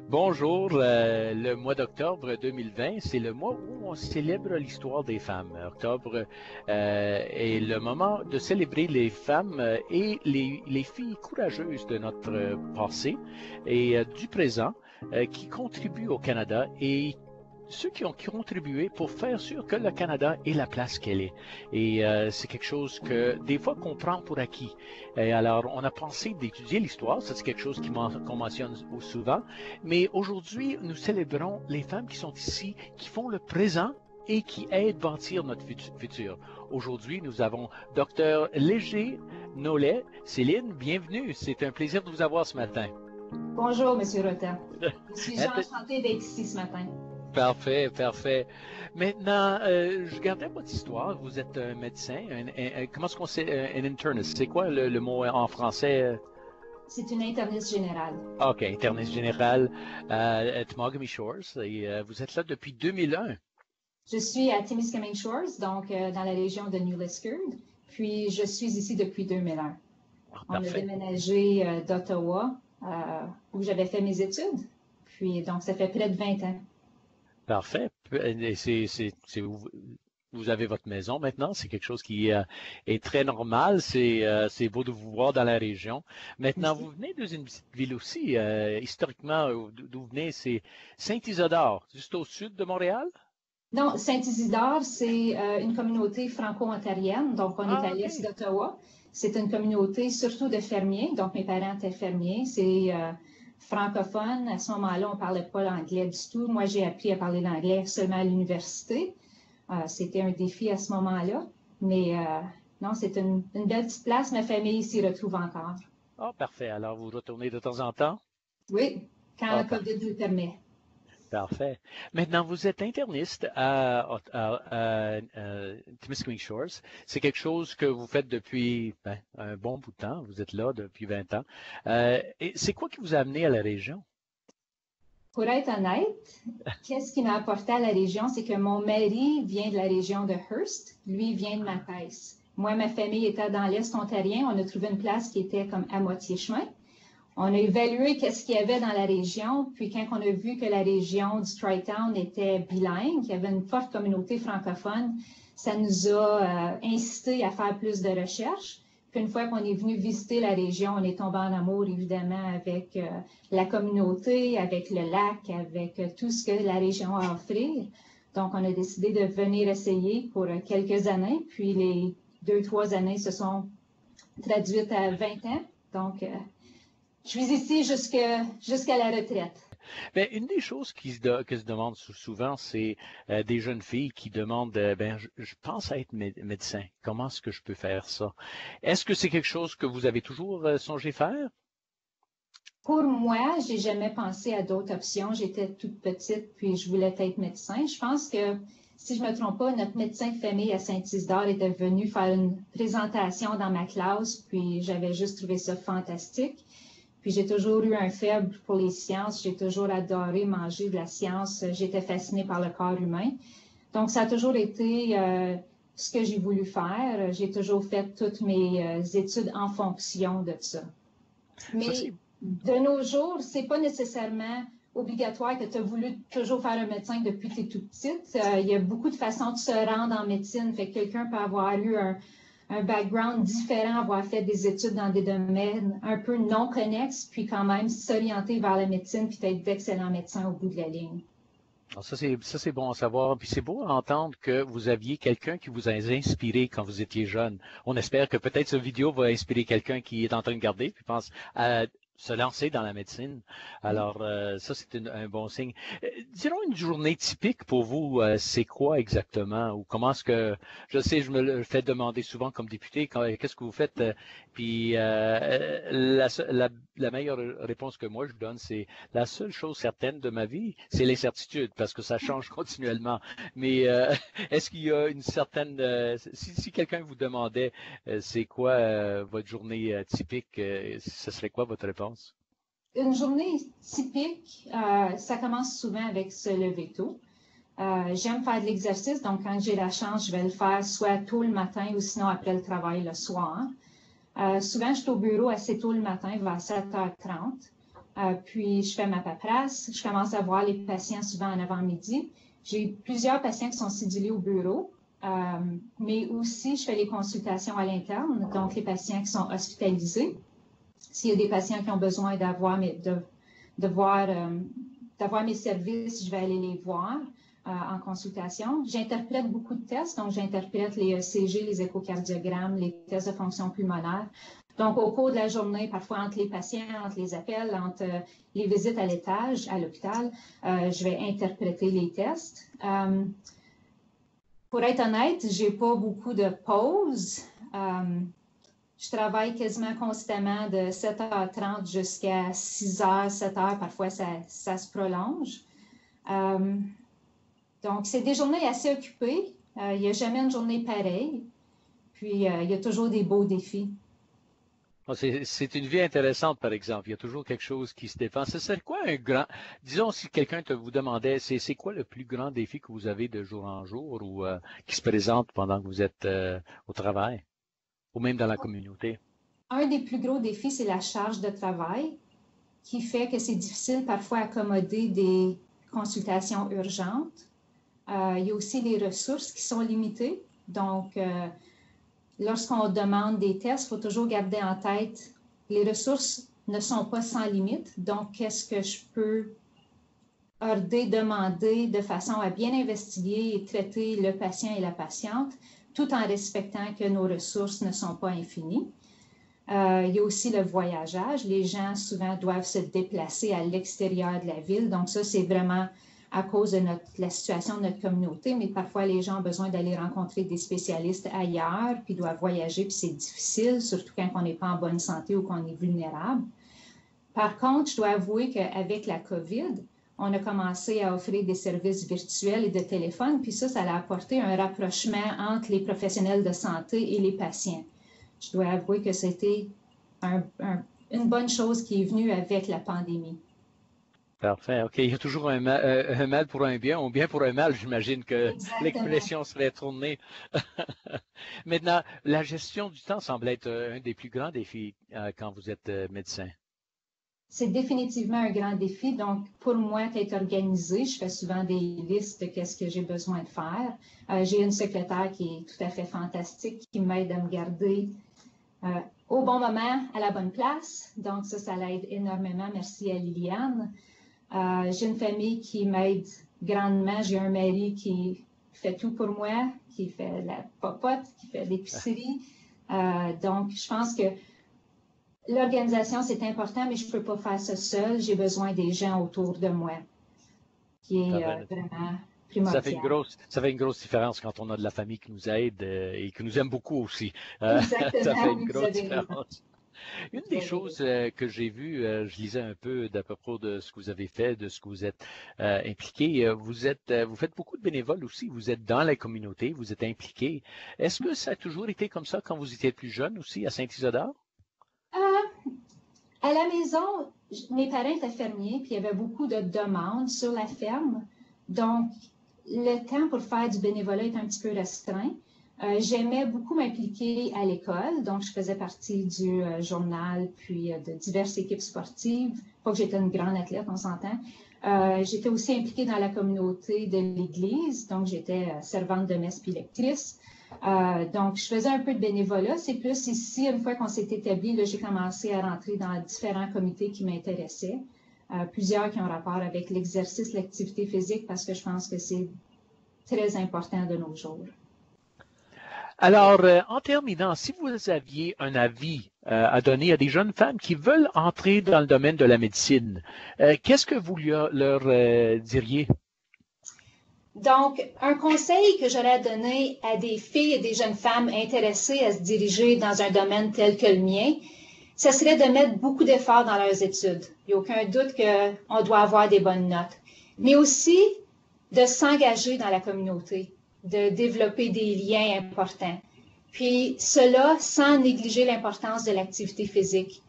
Bonjour, le mois d'octobre 2020, c'est le mois où on célèbre l'histoire des femmes. Octobre est le moment de célébrer les femmes et les filles courageuses de notre passé et du présent qui contribuent au Canada et ceux qui ont contribué pour faire sûr que le Canada ait la place qu'elle est. Et c'est quelque chose que des fois qu'on prend pour acquis. Et alors, on a pensé d'étudier l'histoire, ça c'est quelque chose qu'on mentionne souvent, mais aujourd'hui, nous célébrons les femmes qui sont ici, qui font le présent et qui aident à bâtir notre futur. Aujourd'hui, nous avons Dr Léger Nollet. Céline, bienvenue. C'est un plaisir de vous avoir ce matin. Bonjour, Monsieur Rota. Je suis enchantée d'être ici ce matin. Parfait, parfait. Maintenant, je gardais votre histoire. Vous êtes un médecin. Comment est-ce qu'on sait un internist? C'est quoi le mot en français? C'est une interniste générale. OK, interniste générale à Temagami Shores. Et vous êtes là depuis 2001. Je suis à Timiskaming Shores, donc dans la région de New Liskeard. Puis, je suis ici depuis 2001. On a déménagé d'Ottawa, où j'avais fait mes études. Puis, donc, ça fait près de 20 ans. Parfait. Vous avez votre maison maintenant. C'est quelque chose qui est très normal. C'est beau de vous voir dans la région. Maintenant, vous venez d'une petite ville aussi. Historiquement, d'où vous venez, c'est Saint-Isidore, juste au sud de Montréal? Non, Saint-Isidore, c'est une communauté franco-ontarienne. Donc, on est à l'est d'Ottawa. C'est une communauté surtout de fermiers. Donc, mes parents étaient fermiers. C'est francophone. À ce moment-là, on ne parlait pas l'anglais du tout. Moi, j'ai appris à parler l'anglais seulement à l'université. C'était un défi à ce moment-là. Mais non, c'est une belle petite place. Ma famille s'y retrouve encore. Ah, parfait. Alors, vous retournez de temps en temps? Oui, quand le COVID nous le permet. Parfait. Maintenant, vous êtes interniste à Timiskaming Shores. C'est quelque chose que vous faites depuis un bon bout de temps. Vous êtes là depuis 20 ans. Et c'est quoi qui vous a amené à la région? Pour être honnête, qu'est-ce qui m'a apporté à la région? C'est que mon mari vient de la région de Hearst. Lui vient de Matisse. Moi, ma famille était dans l'Est ontarien. On a trouvé une place qui était comme à moitié chemin. On a évalué qu'est-ce qu'il y avait dans la région, puis quand on a vu que la région du Tri-Town était bilingue, qu'il y avait une forte communauté francophone, ça nous a incité à faire plus de recherches. Puis une fois qu'on est venu visiter la région, on est tombé en amour évidemment avec la communauté, avec le lac, avec tout ce que la région a à offrir. Donc on a décidé de venir essayer pour quelques années, puis les 2-3 années se sont traduites à 20 ans. Donc je suis ici jusqu'à la retraite. Bien, une des choses que se demandent souvent, c'est des jeunes filles qui demandent, je pense à être médecin. Comment est-ce que je peux faire ça? Est-ce que c'est quelque chose que vous avez toujours songé faire? Pour moi, j'ai jamais pensé à d'autres options. J'étais toute petite, puis je voulais être médecin. Je pense que, si je me trompe pas, notre médecin de famille à Saint-Isidore était venu faire une présentation dans ma classe, puis j'avais juste trouvé ça fantastique. Puis j'ai toujours eu un faible pour les sciences. J'ai toujours adoré manger de la science. J'étais fascinée par le corps humain. Donc, ça a toujours été ce que j'ai voulu faire. J'ai toujours fait toutes mes études en fonction de ça. Mais de nos jours, c'est pas nécessairement obligatoire que tu as voulu toujours faire un médecin depuis que tu es toute petite. Il y a beaucoup de façons de se rendre en médecine. Fait que quelqu'un peut avoir eu un background différent, avoir fait des études dans des domaines un peu non connexes, puis quand même s'orienter vers la médecine, puis être d'excellents médecins au bout de la ligne. Alors ça, c'est bon à savoir. Puis c'est beau à entendre que vous aviez quelqu'un qui vous a inspiré quand vous étiez jeune. On espère que peut-être cette vidéo va inspirer quelqu'un qui est en train de regarder, puis pense à se lancer dans la médecine. Alors, ça, c'est un bon signe. Disons une journée typique pour vous, c'est quoi exactement? Ou comment est-ce que, je sais, je me le fais demander souvent comme député, qu'est-ce que vous faites? Puis la meilleure réponse que moi je donne, c'est la seule chose certaine de ma vie, c'est l'incertitude, parce que ça change continuellement. Mais est-ce qu'il y a une certaine... si quelqu'un vous demandait c'est quoi votre journée typique, ce serait quoi votre réponse? Une journée typique, ça commence souvent avec se lever tôt. J'aime faire de l'exercice, donc quand j'ai la chance, je vais le faire soit tôt le matin ou sinon après le travail le soir. Souvent, je suis au bureau assez tôt le matin, vers 7h30. Puis, je fais ma paperasse. Je commence à voir les patients souvent en avant-midi. J'ai plusieurs patients qui sont cédulés au bureau, mais aussi, je fais les consultations à l'interne, donc les patients qui sont hospitalisés. S'il y a des patients qui ont besoin d'avoir mes services, je vais aller les voir en consultation. J'interprète beaucoup de tests, donc j'interprète les ECG, les échocardiogrammes, les tests de fonction pulmonaire. Donc, au cours de la journée, parfois entre les patients, entre les appels, entre les visites à l'étage, à l'hôpital, je vais interpréter les tests. Pour être honnête, j'ai pas beaucoup de pauses. Je travaille quasiment constamment de 7h30 jusqu'à 6h, 7h. Parfois, ça se prolonge. Donc, c'est des journées assez occupées. Il n'y a jamais une journée pareille. Puis, il y a toujours des beaux défis. C'est une vie intéressante, par exemple. Il y a toujours quelque chose qui se défend. Ce serait quoi un grand... Disons, si quelqu'un vous demandait, c'est quoi le plus grand défi que vous avez de jour en jour ou qui se présente pendant que vous êtes au travail ou même dans la communauté? Un des plus gros défis, c'est la charge de travail qui fait que c'est difficile parfois à accommoder des consultations urgentes. Il y a aussi les ressources qui sont limitées. Donc, lorsqu'on demande des tests, il faut toujours garder en tête, les ressources ne sont pas sans limite. Donc, qu'est-ce que je peux demander de façon à bien investiguer et traiter le patient et la patiente, tout en respectant que nos ressources ne sont pas infinies. Il y a aussi le voyageage. Les gens, souvent, doivent se déplacer à l'extérieur de la ville. Donc, ça, c'est vraiment à cause de la situation de notre communauté, mais parfois, les gens ont besoin d'aller rencontrer des spécialistes ailleurs, puis doivent voyager, puis c'est difficile, surtout quand on n'est pas en bonne santé ou qu'on est vulnérable. Par contre, je dois avouer qu'avec la COVID, on a commencé à offrir des services virtuels et de téléphone, puis ça a apporté un rapprochement entre les professionnels de santé et les patients. Je dois avouer que c'était une bonne chose qui est venue avec la pandémie. Parfait. OK. Il y a toujours un mal pour un bien ou bien pour un mal, j'imagine que l'expression serait tournée. Maintenant, la gestion du temps semble être un des plus grands défis quand vous êtes médecin. C'est définitivement un grand défi. Donc, pour moi, d'être organisé, je fais souvent des listes de qu'est-ce que j'ai besoin de faire. J'ai une secrétaire qui est tout à fait fantastique, qui m'aide à me garder au bon moment, à la bonne place. Donc, ça l'aide énormément. Merci à Liliane. J'ai une famille qui m'aide grandement. J'ai un mari qui fait tout pour moi, qui fait la popote, qui fait l'épicerie. Donc, je pense que l'organisation, c'est important, mais je ne peux pas faire ça seule. J'ai besoin des gens autour de moi, qui est vraiment primordial. Ça fait une grosse différence quand on a de la famille qui nous aide et qui nous aime beaucoup aussi. Exactement. Ça fait une grosse différence. Une des choses que j'ai vues, je lisais un peu d'à propos de ce que vous avez fait, de ce que vous êtes impliqué. Vous faites beaucoup de bénévoles aussi. Vous êtes dans la communauté, vous êtes impliqué. Est-ce que ça a toujours été comme ça quand vous étiez plus jeune aussi à Saint-Isidore? À la maison, mes parents étaient fermiers, puis il y avait beaucoup de demandes sur la ferme. Donc, le temps pour faire du bénévolat est un petit peu restreint. J'aimais beaucoup m'impliquer à l'école, donc je faisais partie du journal, puis de diverses équipes sportives. Pas que j'étais une grande athlète, on s'entend. J'étais aussi impliquée dans la communauté de l'Église, donc j'étais servante de messe puis lectrice. Donc, je faisais un peu de bénévolat. C'est plus ici, une fois qu'on s'est établi, j'ai commencé à rentrer dans différents comités qui m'intéressaient. Plusieurs qui ont rapport avec l'exercice, l'activité physique, parce que je pense que c'est très important de nos jours. Alors, en terminant, si vous aviez un avis à donner à des jeunes femmes qui veulent entrer dans le domaine de la médecine, qu'est-ce que vous leur diriez? Donc, un conseil que j'aurais à donner à des filles et des jeunes femmes intéressées à se diriger dans un domaine tel que le mien, ce serait de mettre beaucoup d'efforts dans leurs études. Il n'y a aucun doute qu'on doit avoir des bonnes notes, mais aussi de s'engager dans la communauté, de développer des liens importants. Puis cela sans négliger l'importance de l'activité physique,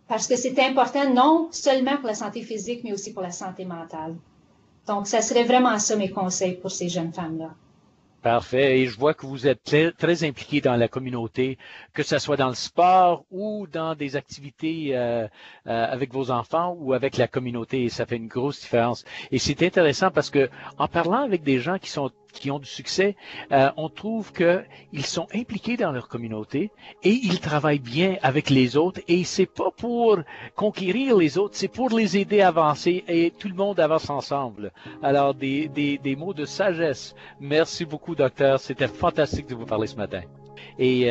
parce que c'est important non seulement pour la santé physique, mais aussi pour la santé mentale. Donc, ça serait vraiment ça mes conseils pour ces jeunes femmes-là. Parfait. Et je vois que vous êtes très impliqué dans la communauté, que ce soit dans le sport ou dans des activités avec vos enfants ou avec la communauté. Et ça fait une grosse différence. Et c'est intéressant parce que en parlant avec des gens qui ont du succès, on trouve qu'ils sont impliqués dans leur communauté et ils travaillent bien avec les autres. Et c'est pas pour conquérir les autres, c'est pour les aider à avancer et tout le monde avance ensemble. Alors, des mots de sagesse. Merci beaucoup, docteur. C'était fantastique de vous parler ce matin. Et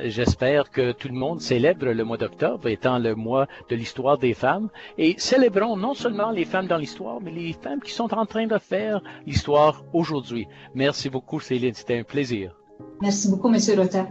j'espère que tout le monde célèbre le mois d'octobre étant le mois de l'histoire des femmes. Et célébrons non seulement les femmes dans l'histoire, mais les femmes qui sont en train de faire l'histoire aujourd'hui. Merci beaucoup, Céline. C'était un plaisir. Merci beaucoup, M. Rota.